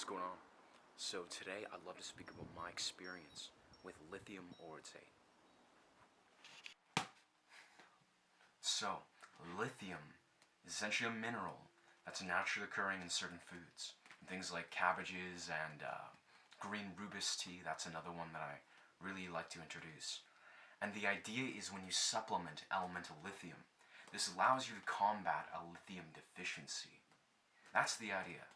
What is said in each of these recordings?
What's going on? So today I'd love to speak about my experience with lithium orotate. So, lithium is essentially a mineral that's naturally occurring in certain foods. Things like cabbages and green rubus tea, that's another one that I really like to introduce. And the idea is when you supplement elemental lithium, this allows you to combat a lithium deficiency. That's the idea.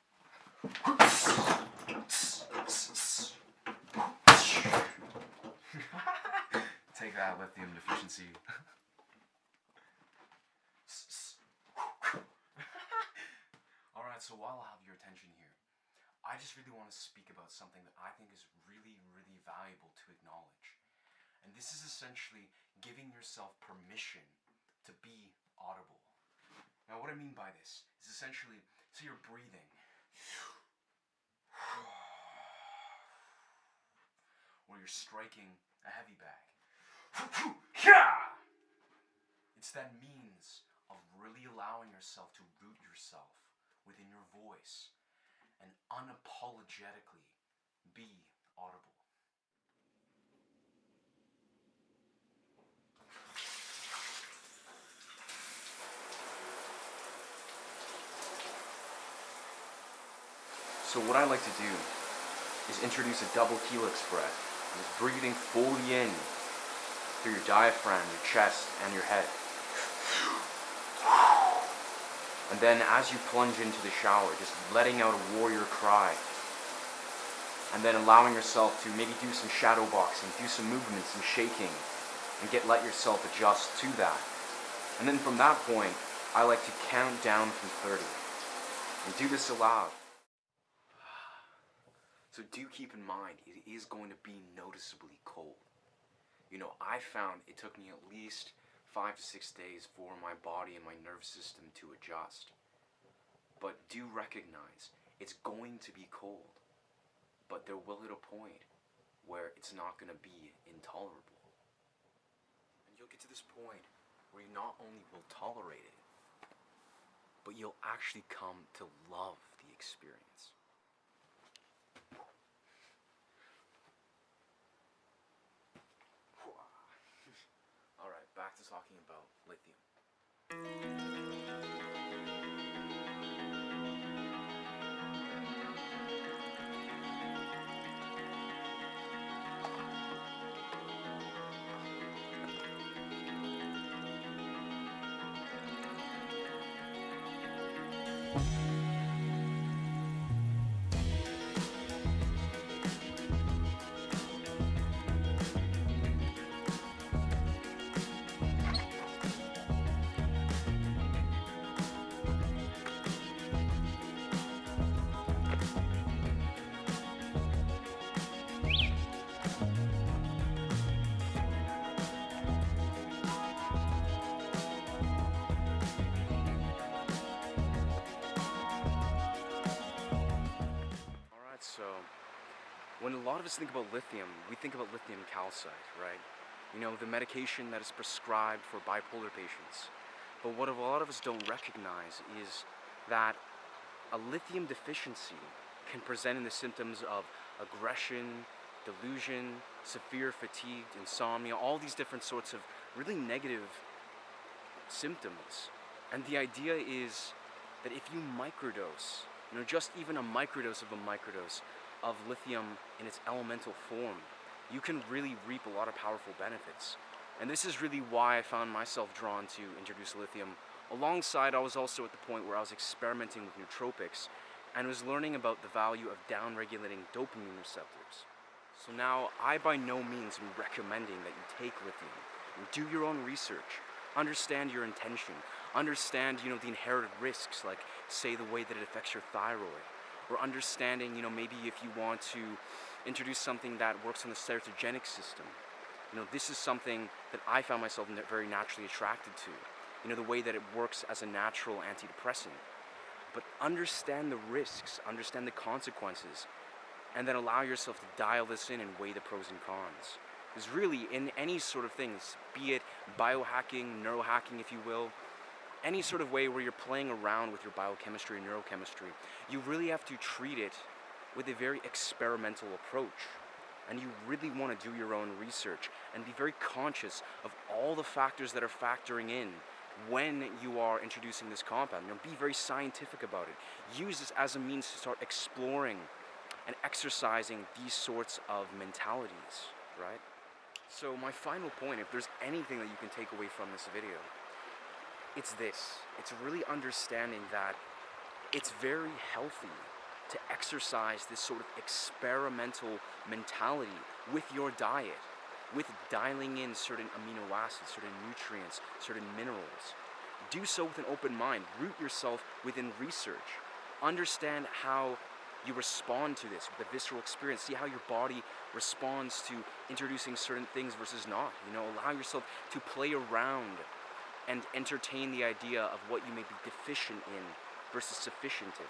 Take that, lithium deficiency. Alright, so while I have your attention here, I just really want to speak about something that I think is really, really valuable to acknowledge. And this is essentially giving yourself permission to be audible. Now, what I mean by this is essentially, so you're breathing. Or you're striking a heavy bag. It's that means of really allowing yourself to root yourself within your voice and unapologetically be audible. So what I like to do is introduce a double helix breath. Just breathing fully in through your diaphragm, your chest, and your head. And then as you plunge into the shower, just letting out a warrior cry. And then allowing yourself to maybe do some shadow boxing, do some movements and shaking, and let yourself adjust to that. And then from that point, I like to count down from 30. And do this aloud. So do keep in mind, it is going to be noticeably cold. You know, I found it took me at least 5 to 6 days for my body and my nervous system to adjust. But do recognize, it's going to be cold. But there will hit a point where it's not going to be intolerable. And you'll get to this point where you not only will tolerate it, but you'll actually come to love the experience. Alright, back to talking about lithium. So, when a lot of us think about lithium, we think about lithium calcite, right? You know, the medication that is prescribed for bipolar patients. But what a lot of us don't recognize is that a lithium deficiency can present in the symptoms of aggression, delusion, severe fatigue, insomnia, all these different sorts of really negative symptoms. And the idea is that if you microdose, you know, just even a microdose of lithium in its elemental form, you can really reap a lot of powerful benefits. And this is really why I found myself drawn to introduce lithium. Alongside, I was also at the point where I was experimenting with nootropics and was learning about the value of downregulating dopamine receptors. So now, I by no means am recommending that you take lithium. Do your own research. Understand your intention. Understand, you know, the inherited risks, like, say, the way that it affects your thyroid. Or understanding, you know, maybe if you want to introduce something that works on the serotonergic system. You know, this is something that I found myself very naturally attracted to. You know, the way that it works as a natural antidepressant. But understand the risks, understand the consequences, and then allow yourself to dial this in and weigh the pros and cons. Because really, in any sort of things, be it biohacking, neurohacking, if you will, any sort of way where you're playing around with your biochemistry and neurochemistry, you really have to treat it with a very experimental approach. And you really want to do your own research and be very conscious of all the factors that are factoring in when you are introducing this compound. Be very scientific about it. Use this as a means to start exploring and exercising these sorts of mentalities, right? So my final point, if there's anything that you can take away from this video, it's this. It's really understanding that it's very healthy to exercise this sort of experimental mentality with your diet, with dialing in certain amino acids, certain nutrients, certain minerals. Do so with an open mind. Root yourself within research. Understand how you respond to this, the visceral experience. See how your body responds to introducing certain things versus not. Allow yourself to play around and entertain the idea of what you may be deficient in versus sufficient in.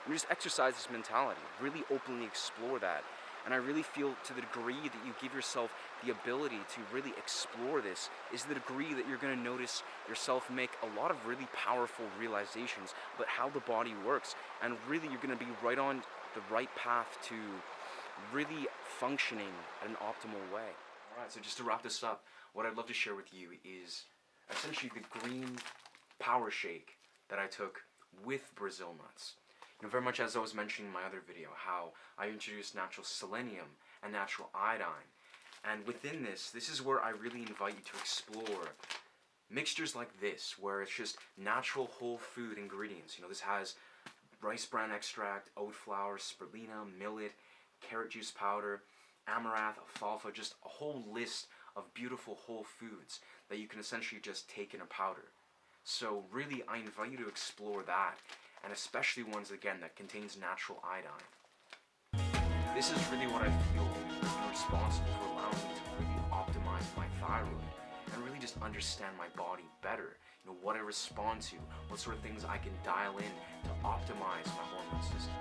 And just exercise this mentality, really openly explore that. And I really feel to the degree that you give yourself the ability to really explore this is the degree that you're going to notice yourself make a lot of really powerful realizations about how the body works. And really you're going to be right on the right path to really functioning in an optimal way. Alright, so just to wrap this up, what I'd love to share with you is essentially the green power shake that I took with Brazil nuts. Very much as I was mentioning in my other video, how I introduced natural selenium and natural iodine. And within this is where I really invite you to explore mixtures like this, where it's just natural whole food ingredients. This has rice bran extract, oat flour, spirulina, millet, carrot juice powder, amaranth, alfalfa, just a whole list of beautiful whole foods that you can essentially just take in a powder. So really, I invite you to explore that, and especially ones, again, that contains natural iodine. This is really what I feel is responsible for allowing me to really optimize my thyroid and really just understand my body better. What I respond to, what sort of things I can dial in to optimize my hormone system.